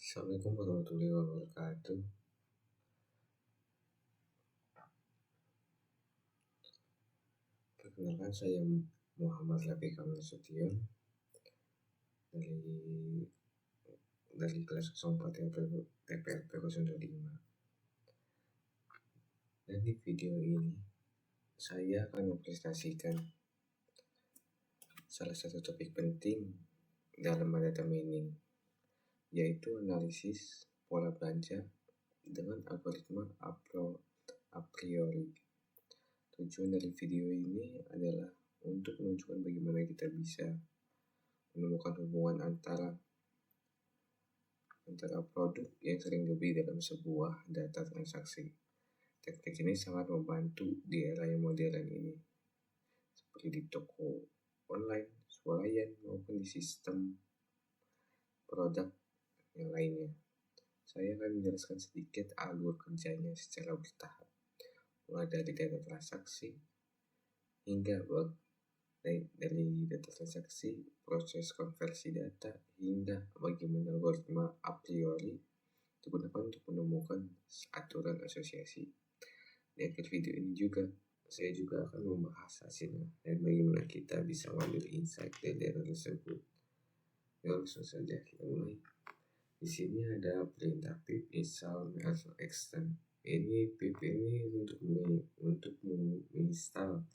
Assalamualaikum warahmatullahi wabarakatuh. Perkenalkan, saya Muhammad Rafiq Nasution dari kelas 04 TPLP 05. Dan di video ini saya akan mempresentasikan salah satu topik penting dalam data mining, yaitu analisis pola belanja dengan algoritma a priori. Tujuan dari video ini adalah untuk menunjukkan bagaimana kita bisa menemukan hubungan antara produk yang sering dibeli dalam sebuah data transaksi. Teknik ini sangat membantu di era yang modern ini, seperti di toko online, swalayan, maupun di sistem produk yang lainnya. Saya akan menjelaskan sedikit alur kerjanya secara bertahap, mulai dari data transaksi hingga dari data transaksi, proses konversi data, hingga bagaimana algoritma a priori digunakan untuk menemukan aturan asosiasi. Di akhir video ini saya juga akan membahas hasilnya dan bagaimana kita bisa mengambil insight dari data tersebut. Langsung saja kita mulai. Di sini ada perintah pip install merge extend. Ini pip ini untuk menginstal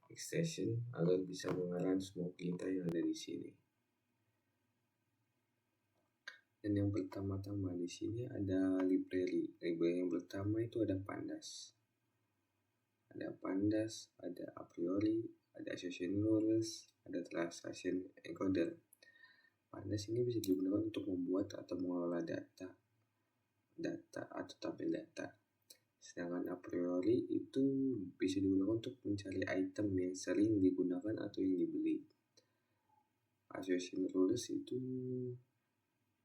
extension agar bisa mengarang semua perintah yang ada di sini. Dan yang pertama-tama di sini ada library. Library yang pertama itu ada pandas. Ada a priori, ada association rules, ada transaction encoder. Pandas ini bisa digunakan untuk membuat atau mengelola data atau tabel data. Sedangkan a priori itu bisa digunakan untuk mencari item yang sering digunakan atau yang dibeli. Association rules itu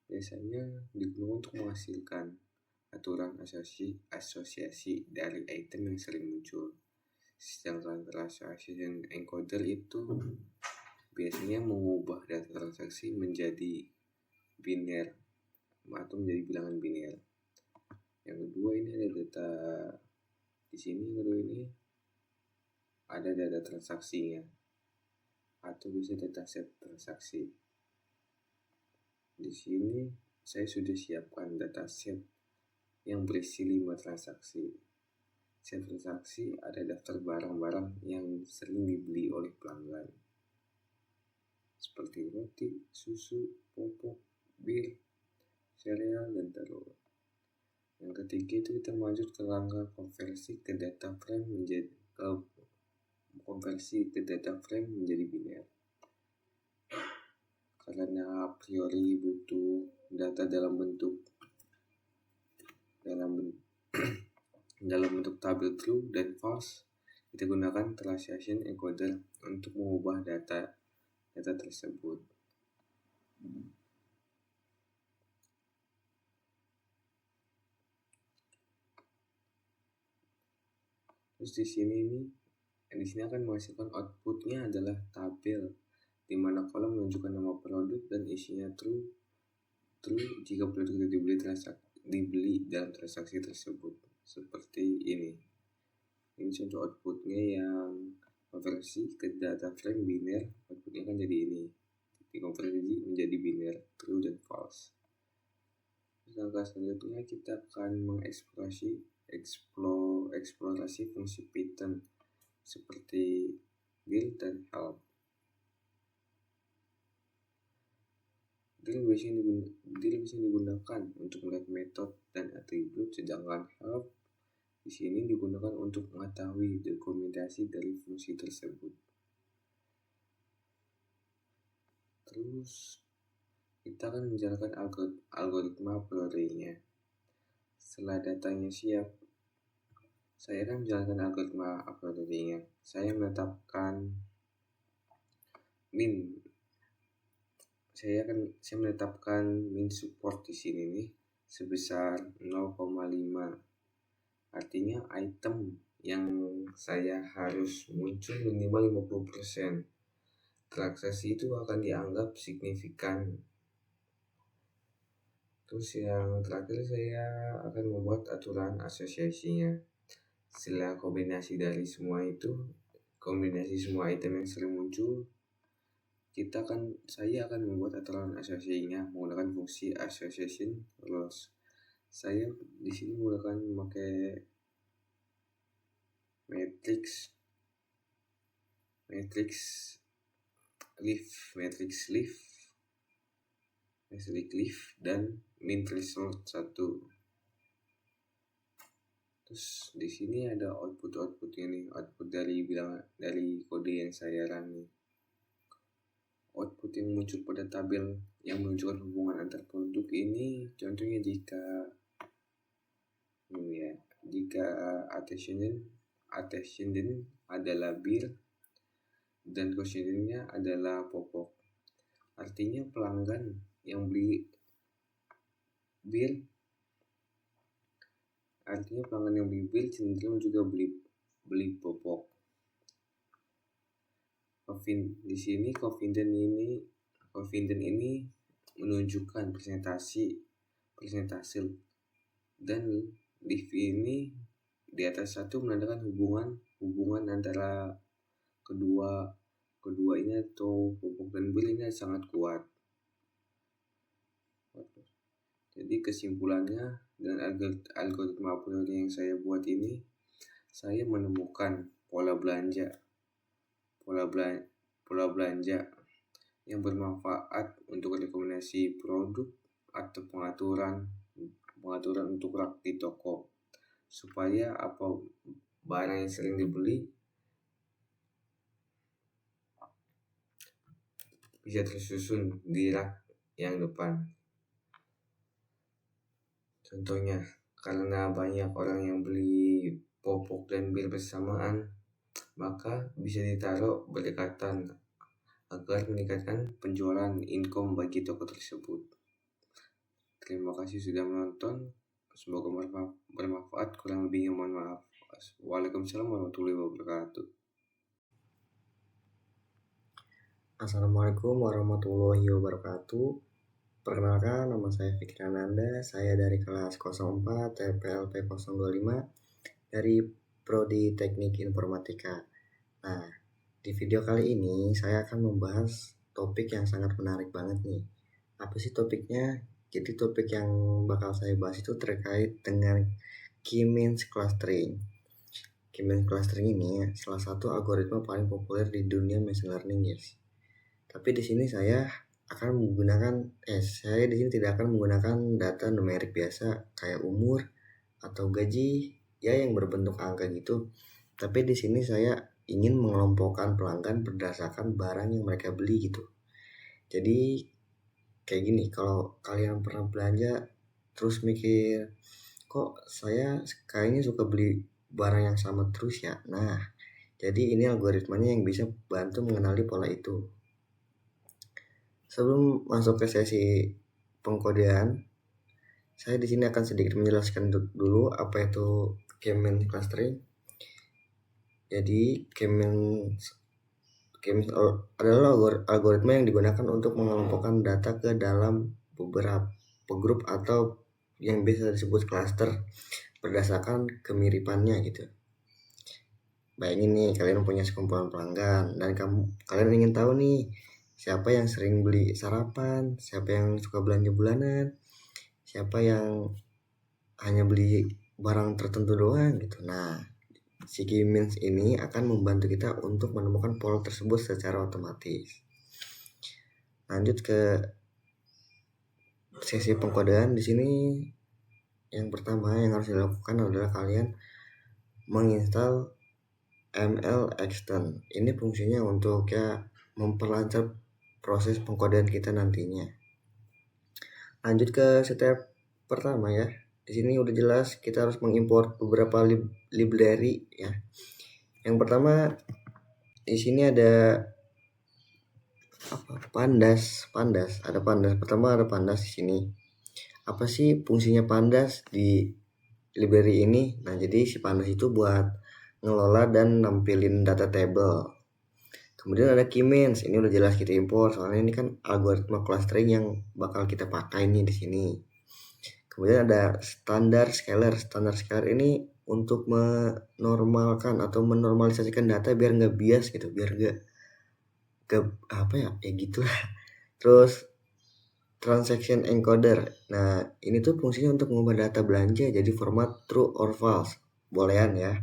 biasanya digunakan untuk menghasilkan aturan asosiasi dari item yang sering muncul. Sedangkan transaction encoder itu biasanya mengubah data transaksi menjadi biner atau menjadi bilangan biner. Yang kedua ini ada data di sini. Kedua ini ada data transaksinya atau bisa dataset transaksi. Di sini saya sudah siapkan dataset yang berisi 5 transaksi. Setiap transaksi ada daftar barang-barang yang sering dibeli oleh pelanggan, seperti roti, susu, popok, bir, sereal, dan telur. Yang ketiga itu kita lanjut ke langkah konversi ke data frame menjadi biner. Karena a priori butuh data dalam bentuk tabel true dan false, kita gunakan transaction encoder untuk mengubah data tersebut. Terus di sini akan menghasilkan outputnya adalah tabel di mana kolom menunjukkan nama produk dan isinya true jika produk itu dibeli dalam transaksi tersebut, seperti ini. Ini contoh outputnya yang konversi ke data frame biner. Outputnya akan jadi ini, dikonversi menjadi biner true dan false. Langkah selanjutnya kita akan mengeksplorasi fungsi Python seperti deal dan help. Deal bisa digunakan untuk melihat metode dan atribut, sedangkan help di sini digunakan untuk mengetahui dokumentasi dari fungsi tersebut. Terus kita akan menjalankan algoritma priori-nya. Setelah datanya siap, saya akan menjalankan algoritma a priori-nya. Saya menetapkan min support di sini nih sebesar 0,5. Artinya item yang saya harus muncul minimal 50%. Transaksi itu akan dianggap signifikan. Terus yang terakhir saya akan membuat aturan asosiasinya. Setelah kombinasi dari semua itu, kombinasi semua item yang sering muncul, saya akan membuat aturan asosiasinya menggunakan fungsi association rules. Saya di sini menggunakan memakai matrix leaf dan min threshold 1. Terus di sini ada output ini, output dari kode yang saya run. Output yang muncul pada tabel yang menunjukkan hubungan antar produk ini, contohnya jika antecedent adalah bir dan quotient-nya adalah popok. Artinya pelanggan yang beli bir cenderung juga beli popok. Di sini confident ini menunjukkan persentase dan div ini di atas 1 menandakan hubungan antara kedua ini atau popok dan bir ini sangat kuat. Jadi kesimpulannya, dengan algoritma a priori yang saya buat ini, saya menemukan pola belanja yang bermanfaat untuk rekomendasi produk atau pengaturan untuk rak di toko, supaya apa barang yang sering dibeli bisa tersusun di rak yang depan. Contohnya, karena banyak orang yang beli popok dan bir bersamaan, maka bisa ditaruh berdekatan agar meningkatkan penjualan income bagi toko tersebut. Terima kasih sudah menonton. Semoga bermanfaat. Kurang lebihnya mohon maaf. Waalaikumsalam warahmatullahi wabarakatuh. Assalamualaikum warahmatullahi wabarakatuh. Perkenalkan, nama saya Fikri Ananda. Saya dari kelas 04 TPLP 025 dari Prodi Teknik Informatika. Nah, di video kali ini saya akan membahas topik yang sangat menarik banget nih. Apa sih topiknya? Jadi topik yang bakal saya bahas itu terkait dengan K-means clustering. K-means clustering ini salah satu algoritma paling populer di dunia machine learning, guys. Tapi di sini saya di sini tidak akan menggunakan data numerik biasa kayak umur atau gaji ya yang berbentuk angka gitu. Tapi di sini saya ingin mengelompokkan pelanggan berdasarkan barang yang mereka beli gitu. Jadi kayak gini, kalau kalian pernah belanja terus mikir, kok saya kayaknya suka beli barang yang sama terus ya. Nah, jadi ini algoritmanya yang bisa bantu mengenali pola itu. Sebelum masuk ke sesi pengkodean, saya di sini akan sedikit menjelaskan dulu apa itu K-means clustering. Jadi K-means adalah algoritma yang digunakan untuk mengelompokkan data ke dalam beberapa grup atau yang bisa disebut cluster berdasarkan kemiripannya gitu. Bayangin nih, kalian punya sekumpulan pelanggan dan kalian ingin tahu nih siapa yang sering beli sarapan, siapa yang suka belanja bulanan, siapa yang hanya beli barang tertentu doang gitu. Nah, si K-means ini akan membantu kita untuk menemukan pola tersebut secara otomatis. Lanjut ke sesi pengkodean. Di sini yang pertama yang harus dilakukan adalah kalian menginstal ML Extend. Ini fungsinya untuk memperlancar proses pengkodean kita nantinya. Lanjut ke step pertama ya. Di sini udah jelas kita harus mengimport beberapa library ya. Yang pertama di sini ada pandas. Pertama ada pandas di sini. Apa sih fungsinya pandas di library ini? Nah, jadi si pandas itu buat ngelola dan nampilin data table. Kemudian ada K-means, ini udah jelas kita import soalnya ini kan algoritma clustering yang bakal kita pakai nih di sini. Kemudian ada standar scaler. Standar scaler ini untuk menormalkan atau menormalisasikan data biar nggak bias gitu, biar nggak apa ya gitulah. Terus transaction encoder. Nah, ini tuh fungsinya untuk mengubah data belanja jadi format true or false. Bolehan ya.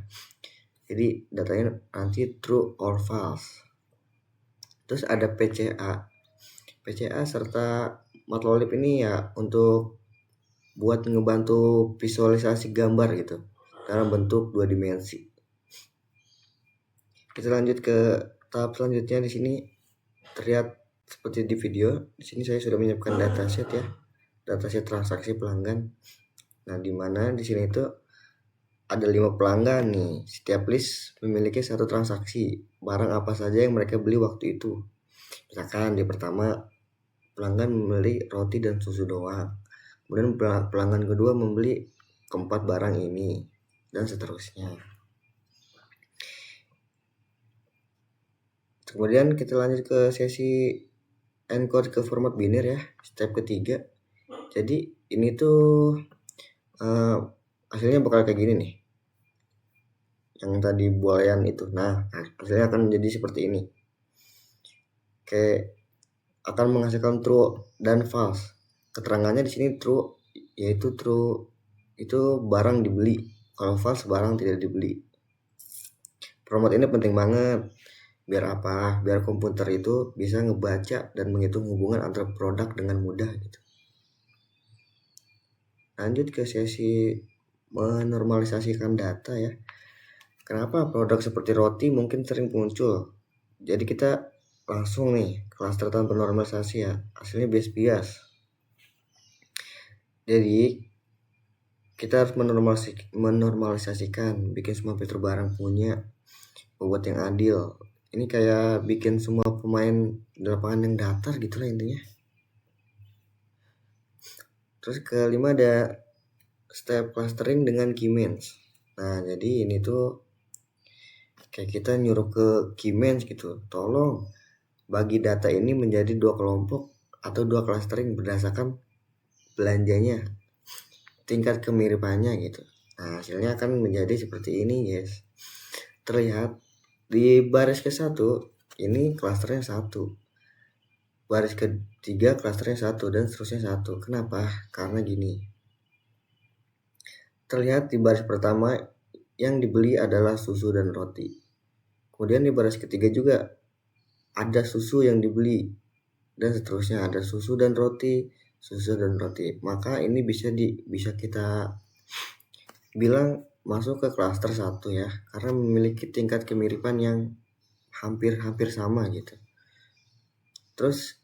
Jadi datanya nanti true or false. Terus ada PCA. PCA serta Matplotlib ini ya untuk buat ngebantu visualisasi gambar gitu dalam bentuk 2 dimensi. Kita lanjut ke tahap selanjutnya. Di sini terlihat seperti di video. Di sini saya sudah menyiapkan dataset ya. Dataset transaksi pelanggan. Nah, di mana di sini itu ada 5 pelanggan nih. Setiap list memiliki satu transaksi barang apa saja yang mereka beli waktu itu. Misalkan di pertama pelanggan membeli roti dan susu doang. Kemudian pelanggan kedua membeli keempat barang ini dan seterusnya. Kemudian kita lanjut ke sesi encode ke format biner ya, step ketiga. Jadi ini tuh hasilnya bakal kayak gini nih. Yang tadi buayan itu. Nah, hasilnya akan menjadi seperti ini. Kayak akan menghasilkan true dan false. Keterangannya di sini true, yaitu true itu barang dibeli. Kalau false barang tidak dibeli. Format ini penting banget. Biar apa? Biar komputer itu bisa ngebaca dan menghitung hubungan antara produk dengan mudah gitu. Lanjut ke sesi menormalisasikan data ya. Kenapa produk seperti roti mungkin sering muncul? Jadi kita langsung nih klaster tanpa normalisasi ya. Hasilnya bias-bias. Jadi kita harus menormalisasikan, bikin semua fitur barang punya bobot yang adil. Ini kayak bikin semua pemain di lapangan yang datar gitu lah intinya. Terus kelima ada step clustering dengan Keymeans. Nah, jadi ini tuh kayak kita nyuruh ke Keymeans gitu. Tolong bagi data ini menjadi 2 kelompok atau 2 clustering berdasarkan belanjanya, tingkat kemiripannya gitu. Nah, hasilnya akan menjadi seperti ini, guys. Terlihat di baris ke-1 ini klasternya 1. Baris ke-3 klasternya 1 dan seterusnya 1. Kenapa? Karena gini. Terlihat di baris pertama yang dibeli adalah susu dan roti. Kemudian di baris ketiga juga ada susu yang dibeli dan seterusnya ada susu dan roti, susu dan roti. Maka ini bisa kita bilang masuk ke klaster 1 ya, karena memiliki tingkat kemiripan yang hampir sama gitu. Terus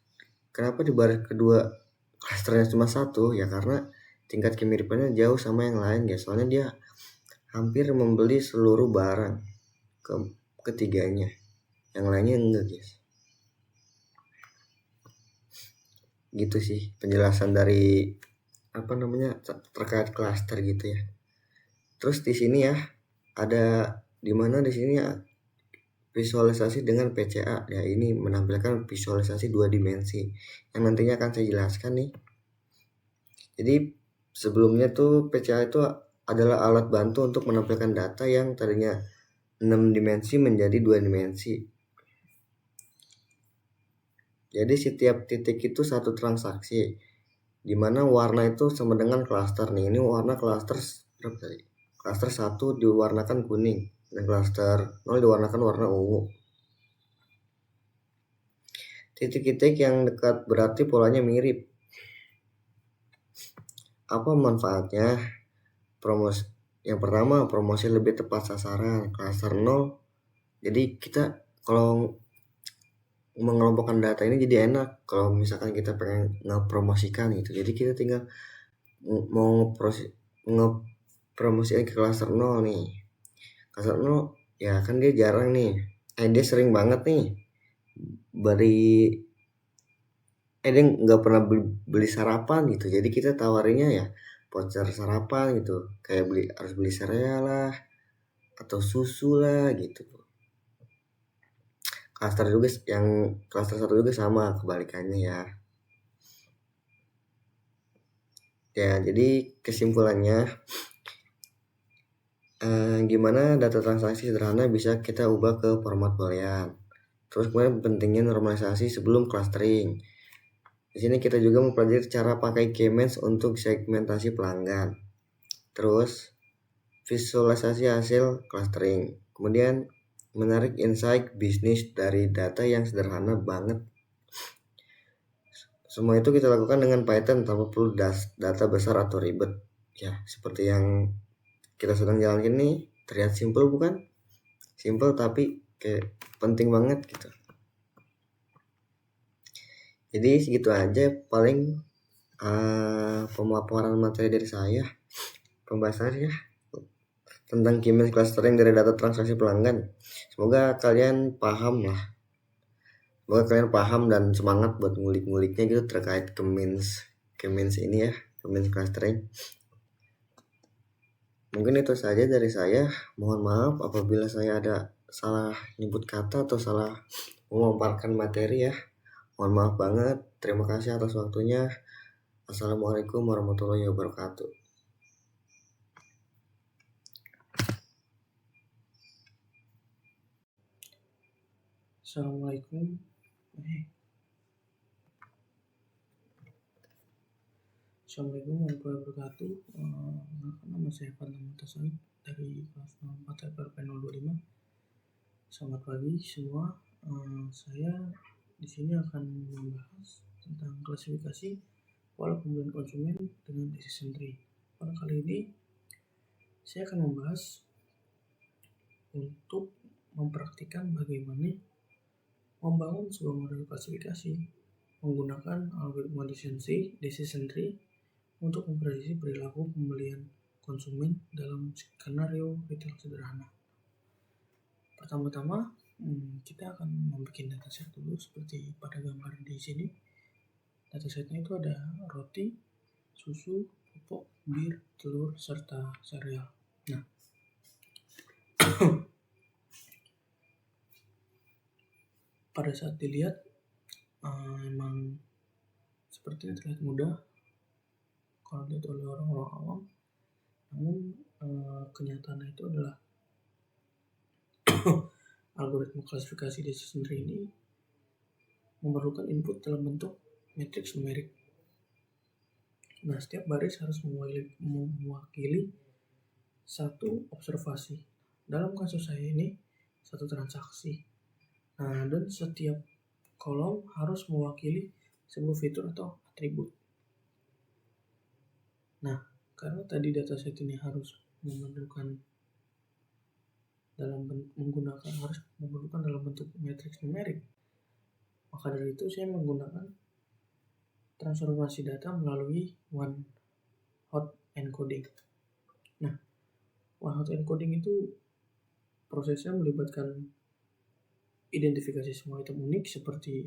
kenapa di baris kedua klasternya cuma 1? Ya karena tingkat kemiripannya jauh sama yang lain ya. Soalnya dia hampir membeli seluruh barang ketiganya. Yang lainnya enggak, guys. Gitu sih penjelasan dari terkait klaster gitu ya. Terus di sini ya ada di mana di sini ya visualisasi dengan PCA ya, ini menampilkan visualisasi 2 dimensi yang nantinya akan saya jelaskan nih. Jadi sebelumnya tuh PCA itu adalah alat bantu untuk menampilkan data yang tadinya 6 dimensi menjadi 2 dimensi. Jadi setiap titik itu satu transaksi, dimana warna itu sama dengan klaster nih. Ini warna klaster berapa tadi? Klaster 1 diwarnakan kuning dan klaster 0 diwarnakan warna ungu. Titik-titik yang dekat berarti polanya mirip. Apa manfaatnya? Yang pertama, promosi lebih tepat sasaran. Klaster 0, jadi kita kalau mengelompokkan data ini jadi enak kalau misalkan kita pengen ngepromosikan gitu. Jadi kita tinggal mau ngepromosikan ke klaster 0 nih. Klaster 0 ya kan dia jarang nih. Dia sering banget nih dia nggak pernah beli sarapan gitu. Jadi kita tawarinnya ya voucher sarapan gitu. Kayak harus beli sereal lah atau susu lah gitu. Klaster 1 juga sama kebalikannya ya. Ya, jadi kesimpulannya, gimana data transaksi sederhana bisa kita ubah ke format boolean. Terus kemudian pentingnya normalisasi sebelum clustering. Di sini kita juga mempelajari cara pakai K-means untuk segmentasi pelanggan. Terus visualisasi hasil clustering. Kemudian menarik insight bisnis dari data yang sederhana banget. Semua itu kita lakukan dengan Python tanpa perlu data besar atau ribet. Ya, seperti yang kita sedang jalankan ini, terlihat simple bukan? Simple tapi kayak penting banget gitu. Jadi segitu aja paling pemaparan materi dari saya, pembahasannya tentang K-means clustering dari data transaksi pelanggan. Semoga kalian paham dan semangat buat ngulik-nguliknya gitu terkait K-means ini ya, K-means clustering. Mungkin itu saja dari saya. Mohon maaf apabila saya ada salah nyebut kata atau salah memaparkan materi ya. Mohon maaf banget. Terima kasih atas waktunya. Assalamualaikum warahmatullahi wabarakatuh. Assalamualaikum. Assalamualaikum warahmatullahi wabarakatuh. Nama saya Fadlan Mutasaid dari kelas 04 LPRP 025. Selamat pagi semua. Saya di sini akan membahas tentang klasifikasi pola pembelian konsumen dengan decision tree. Pada kali ini saya akan membahas untuk mempraktikkan bagaimana membangun sebuah model klasifikasi menggunakan algoritma decision tree untuk memprediksi perilaku pembelian konsumen dalam skenario retail sederhana. Pertama-tama, kita akan membuat dataset dulu seperti pada gambar di sini. Datasetnya itu ada roti, susu, pupuk, bir, telur, serta sereal. Nah, pada saat dilihat memang sepertinya terlihat mudah kalau dilihat oleh orang-orang awam, namun kenyataannya itu adalah algoritma klasifikasi decision tree ini memerlukan input dalam bentuk matriks numerik. Nah, setiap baris harus mewakili satu observasi. Dalam kasus saya ini, satu transaksi. Nah, dan setiap kolom harus mewakili sebuah fitur atau atribut. Nah, karena tadi dataset ini harus memerlukan dalam bentuk matriks numerik, maka dari itu saya menggunakan transformasi data melalui one hot encoding. Nah, one hot encoding itu prosesnya melibatkan identifikasi semua item unik seperti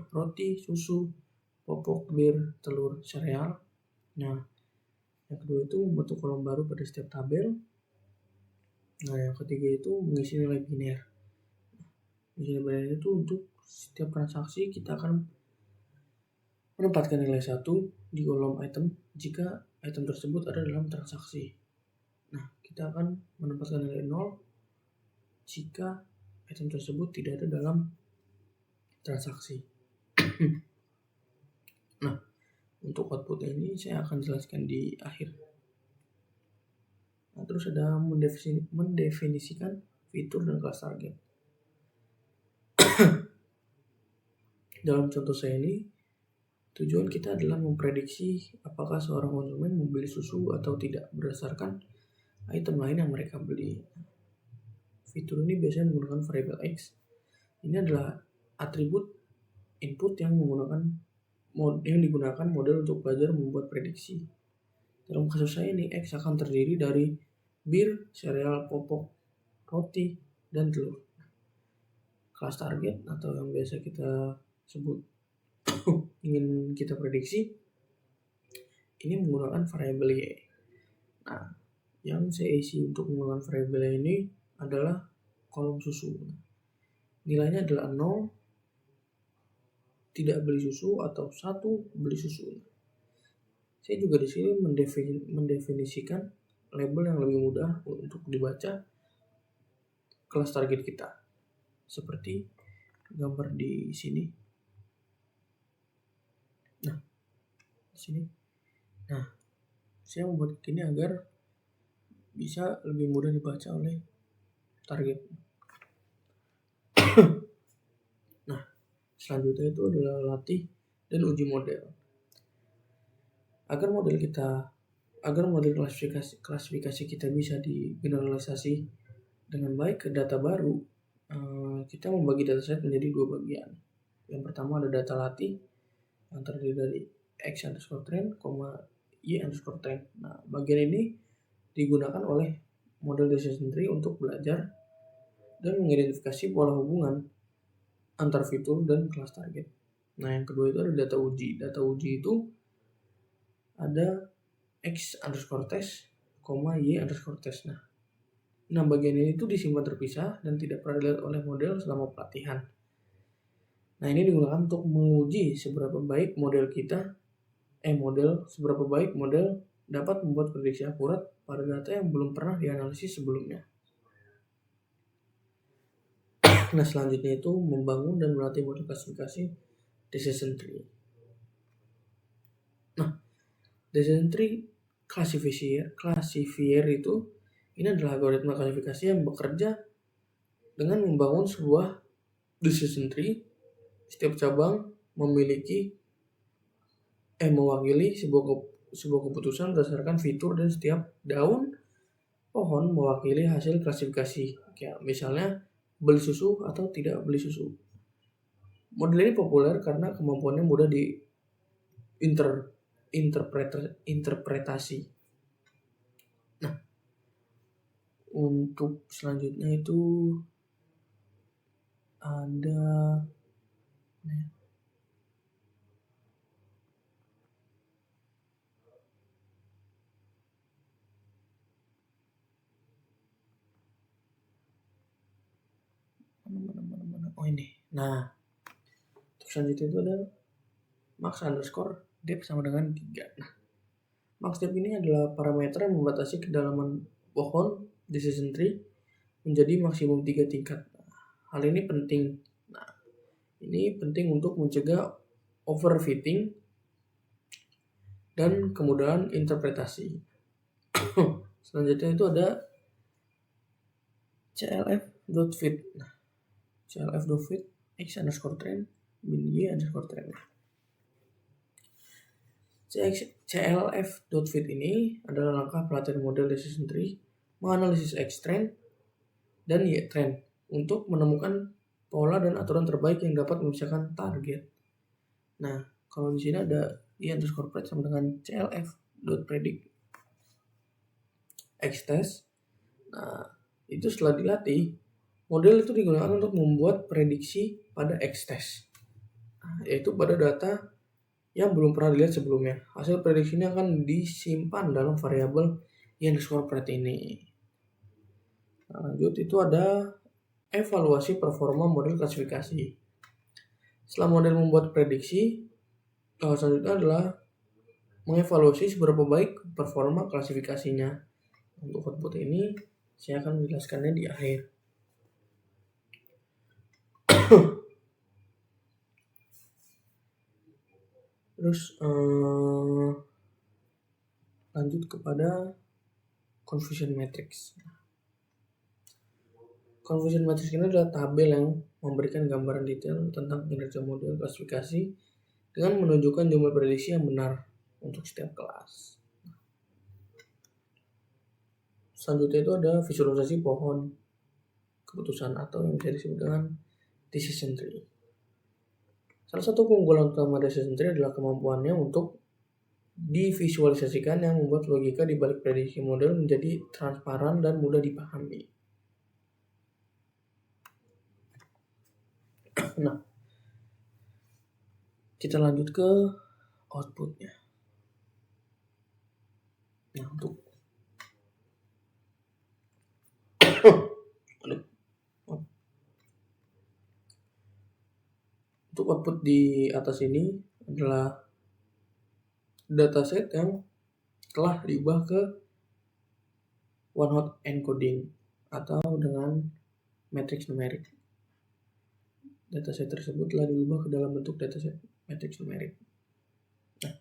roti, susu, popok, bir, telur, sereal. Nah, yang kedua itu membentuk kolom baru pada setiap tabel. Nah, yang ketiga itu mengisi nilai biner. Nilai biner itu untuk setiap transaksi kita akan menempatkan nilai 1 di kolom item jika item tersebut ada dalam transaksi. Nah, kita akan menempatkan nilai 0 jika item tersebut tidak ada dalam transaksi. Nah, untuk output ini saya akan jelaskan di akhir. Nah, terus ada mendefinisikan fitur dan kelas target. Dalam contoh saya ini, tujuan kita adalah memprediksi apakah seorang konsumen membeli susu atau tidak berdasarkan item lain yang mereka beli. Fitur ini biasanya menggunakan variable X. Ini adalah atribut input yang digunakan model untuk belajar membuat prediksi. Dalam kasus saya ini, X akan terdiri dari bir, sereal, popok, roti, dan telur. Kelas target atau yang biasa kita sebut ingin kita prediksi, ini menggunakan variabel Y. Nah, yang saya isi untuk menggunakan variabel Y ini adalah kolom susu. Nilainya adalah 0, tidak beli susu, atau 1 beli susu. saya juga di sini mendefinisikan label yang lebih mudah untuk dibaca kelas target kita. Seperti gambar di sini. Nah, di sini. Nah, saya membuat ini agar bisa lebih mudah dibaca oleh target. Nah, selanjutnya itu adalah latih dan uji model. Agar model klasifikasi kita bisa digeneralisasi dengan baik ke data baru, kita membagi dataset menjadi dua bagian. Yang pertama ada data latih yang terdiri dari x_trend, y_trend. Nah, bagian ini digunakan oleh model decision tree untuk belajar dan mengidentifikasi pola hubungan antar fitur dan kelas target. Nah, yang kedua itu ada data uji. Data uji itu ada x_test, y_test. Nah, bagian ini tuh disimpan terpisah dan tidak pernah dilihat oleh model selama pelatihan. Nah, ini digunakan untuk menguji seberapa baik model dapat membuat prediksi akurat pada data yang belum pernah dianalisis sebelumnya. Nah, selanjutnya itu membangun dan melatih model klasifikasi decision tree. Nah, decision tree classifier itu ini adalah algoritma klasifikasi yang bekerja dengan membangun sebuah decision tree. Setiap cabang mewakili sebuah keputusan berdasarkan fitur, dan setiap daun pohon mewakili hasil klasifikasi. Kayak misalnya beli susu atau tidak beli susu. Model ini populer karena kemampuannya mudah interpretasi. Nah, untuk selanjutnya itu ada ini. Nah, untuk selanjutnya itu ada max_depth sama dengan 3. Nah, max depth ini adalah parameter yang membatasi kedalaman pohon decision tree menjadi maksimum 3 tingkat. Hal ini penting. Nah, ini penting untuk mencegah overfitting dan kemudahan interpretasi. Selanjutnya itu ada clf.fit. Nah, clf.fit x_trend min y_trend. clf.fit ini adalah langkah pelatihan model decision tree menganalisis x_trend dan y_trend untuk menemukan pola dan aturan terbaik yang dapat memisahkan target. Nah, kalau di sini ada y_predict sama dengan clf.predict x_test. Nah, itu setelah dilatih, model itu digunakan untuk membuat prediksi pada x_test, yaitu pada data yang belum pernah dilihat sebelumnya. Hasil prediksi ini akan disimpan dalam variabel y_predict ini. Nah, lanjut itu ada evaluasi performa model klasifikasi. Setelah model membuat prediksi, selanjutnya adalah mengevaluasi seberapa baik performa klasifikasinya. Untuk output ini saya akan menjelaskannya di akhir. Terus lanjut kepada confusion matrix. Confusion matrix ini adalah tabel yang memberikan gambaran detail tentang kinerja model klasifikasi dengan menunjukkan jumlah prediksi yang benar untuk setiap kelas. Selanjutnya itu ada visualisasi pohon keputusan atau yang bisa disebut dengan decision tree. Salah satu keunggulan utama decision tree adalah kemampuannya untuk divisualisasikan yang membuat logika di balik prediksi model menjadi transparan dan mudah dipahami. Nah, kita lanjut ke outputnya. Nah, untuk output di atas ini adalah dataset yang telah diubah ke one hot encoding atau dengan matriks numerik. Dataset tersebut telah diubah ke dalam bentuk dataset matriks numerik. Nah,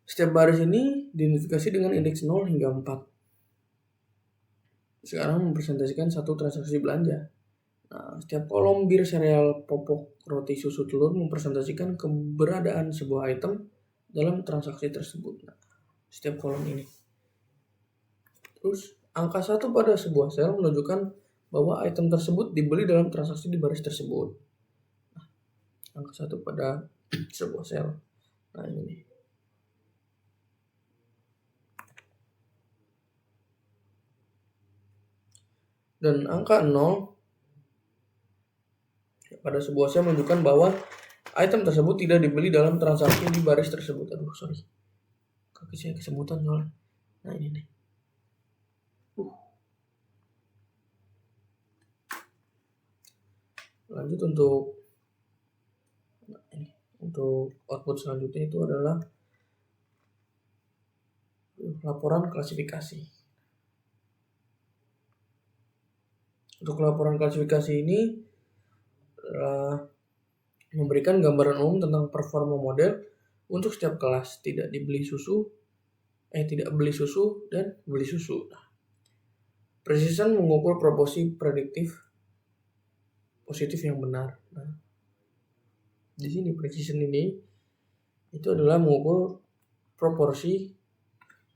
setiap baris ini diidentifikasi dengan indeks 0 hingga 4. Sekarang mempresentasikan satu transaksi belanja. Nah, setiap kolom bir sereal popok roti susu telur mempresentasikan keberadaan sebuah item dalam transaksi tersebut. Nah, setiap kolom ini. Terus angka 1 pada sebuah sel menunjukkan bahwa item tersebut dibeli dalam transaksi di baris tersebut. Nah, angka 1 pada sebuah sel. Nah, ini. Dan angka 0 pada sebuah sel menunjukkan bahwa item tersebut tidak dibeli dalam transaksi di baris tersebut. Aduh, sorry. Kaki saya kesemutan soalnya. Nah, ini nih. Lanjut untuk output selanjutnya itu adalah laporan klasifikasi. Untuk laporan klasifikasi ini adalah memberikan gambaran umum tentang performa model untuk setiap kelas, tidak beli susu dan beli susu. Precision mengukur proporsi prediktif positif yang benar. Nah, di sini precision ini itu adalah mengukur proporsi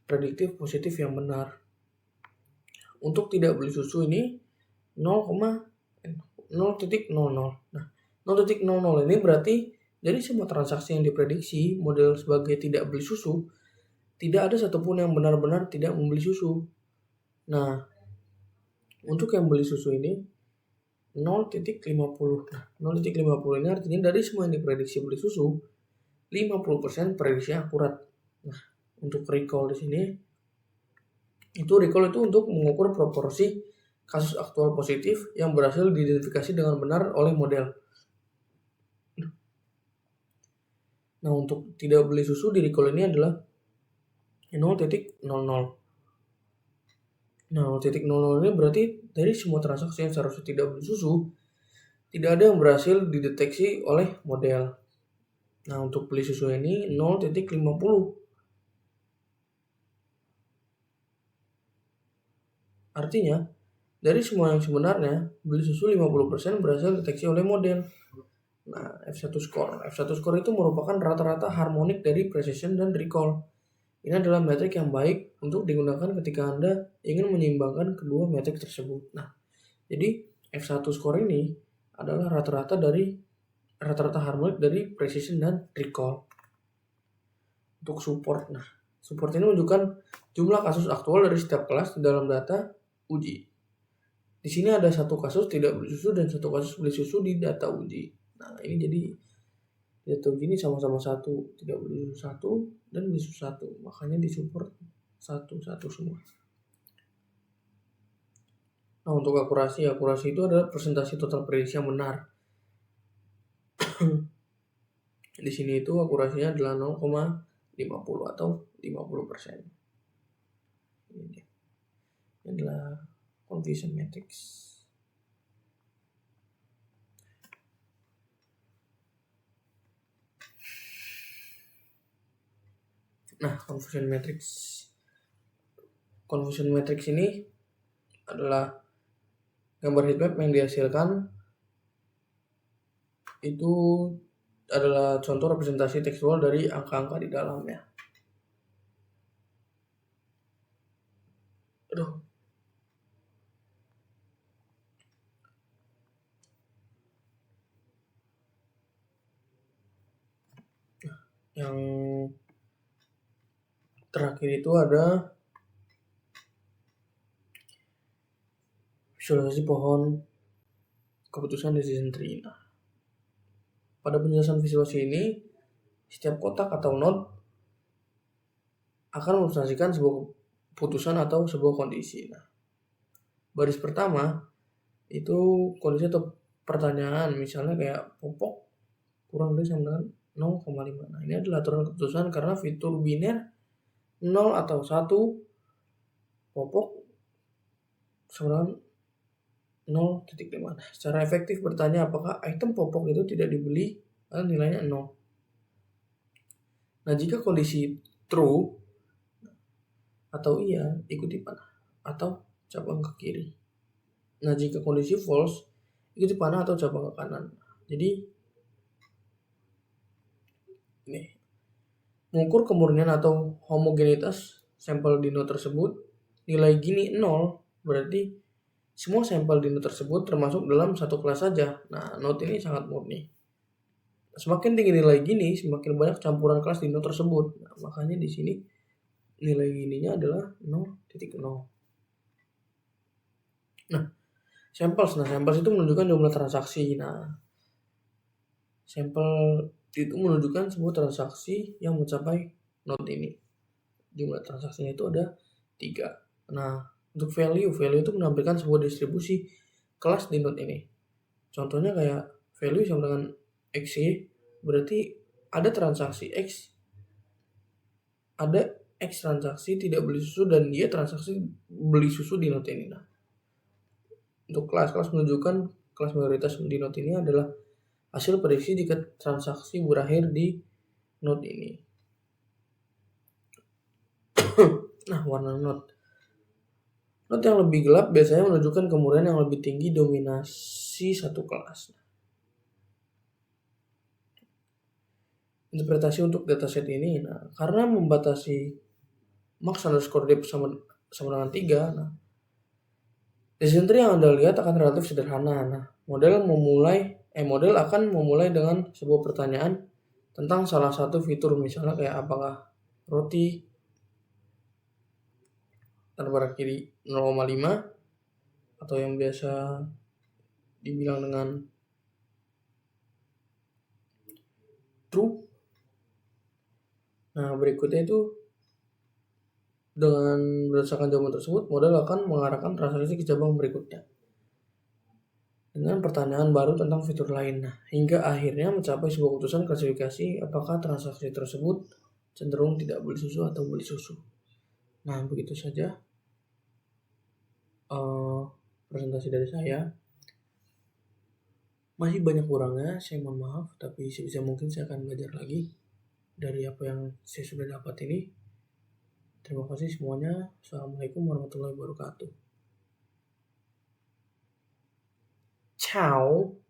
prediktif positif yang benar. Untuk tidak beli susu ini 0,00. Nah, 0.00 ini berarti dari semua transaksi yang diprediksi model sebagai tidak beli susu, tidak ada satupun yang benar-benar tidak membeli susu. Nah, untuk yang beli susu ini 0.50. Nah, 0.50 ini artinya dari semua yang diprediksi beli susu, 50% prediksi akurat. Nah, untuk recall di sini itu recall itu untuk mengukur proporsi kasus aktual positif yang berhasil diidentifikasi dengan benar oleh model. Nah, untuk tidak beli susu di recall ini adalah 0.00. Nah, 0.00 ini berarti dari semua transaksi yang seharusnya tidak beli susu, tidak ada yang berhasil dideteksi oleh model. Nah, untuk beli susu ini 0.50. Artinya, dari semua yang sebenarnya, beli susu 50% berhasil deteksi oleh model. Nah, F1 score. F1 score itu merupakan rata-rata harmonik dari precision dan recall. Ini adalah metrik yang baik untuk digunakan ketika Anda ingin menyeimbangkan kedua metrik tersebut. Nah, jadi F1 score ini adalah rata-rata harmonik dari precision dan recall. Untuk support. Nah, support ini menunjukkan jumlah kasus aktual dari setiap kelas di dalam data uji. Di sini ada satu kasus tidak beli susu dan satu kasus beli susu di data uji. Nah, ini jadi data uji ini sama-sama satu, tidak beli susu satu dan beli susu satu. Makanya disupport satu semua. Nah, untuk akurasi itu adalah presentasi total prediksi yang benar. Di sini itu akurasinya adalah 0,50 atau 50%. Ini adalah confusion matrix. Nah, confusion matrix ini adalah gambar heatmap yang dihasilkan itu adalah contoh representasi tekstual dari angka-angka di dalamnya. Yang terakhir itu ada visualisasi pohon keputusan decision tree. Nah, pada penjelasan visualisasi ini, setiap kotak atau node akan merepresentasikan sebuah keputusan atau sebuah kondisi. Nah, baris pertama itu kondisi atau pertanyaan, misalnya kayak popok kurang dari sama dengan 0,5. Nah, ini adalah aturan keputusan karena fitur biner 0 atau 1 popok sama 0.5. Nah, secara efektif bertanya apakah item popok itu tidak dibeli karena nilainya 0. Nah, jika kondisi true atau iya, ikuti panah atau cabang ke kiri. Nah, jika kondisi false, ikuti panah atau cabang ke kanan. Jadi, ini mengukur kemurnian atau homogenitas sampel dino tersebut, nilai gini 0, berarti semua sampel dino tersebut termasuk dalam satu kelas saja. Nah, note ini sangat murni. Semakin tinggi nilai gini, semakin banyak campuran kelas dino tersebut. Nah, makanya di sini nilai gininya adalah 0.0. Nah, samples itu menunjukkan jumlah transaksi. Nah, sampel itu menunjukkan sebuah transaksi yang mencapai node ini. Jumlah transaksinya itu ada 3. Nah, untuk value itu menampilkan sebuah distribusi kelas di node ini. Contohnya kayak value sama dengan XY, berarti ada transaksi X, ada X transaksi tidak beli susu dan dia transaksi beli susu di node ini. Nah, untuk kelas menunjukkan kelas mayoritas di node ini adalah hasil prediksi jika transaksi berakhir di node ini. Nah, warna node yang lebih gelap biasanya menunjukkan kemurnian yang lebih tinggi dominasi satu kelas. Interpretasi untuk dataset ini, nah, karena membatasi max underscore depth sama dengan 3, nah, decision tree yang Anda lihat akan relatif sederhana. Nah, model akan memulai dengan sebuah pertanyaan tentang salah satu fitur, misalnya kayak apakah roti terbalik kiri 0,5 atau yang biasa dibilang dengan true. Nah, berikutnya itu dengan berdasarkan jawaban tersebut, model akan mengarahkan transaksi ke cabang berikutnya dengan pertanyaan baru tentang fitur lain. Nah, hingga akhirnya mencapai sebuah keputusan klasifikasi apakah transaksi tersebut cenderung tidak beli susu atau beli susu. Nah, begitu saja presentasi dari saya. Masih banyak kurangnya, saya mohon maaf, tapi sebisa mungkin saya akan belajar lagi dari apa yang saya sudah dapat ini. Terima kasih semuanya. Assalamualaikum warahmatullahi wabarakatuh. Ciao.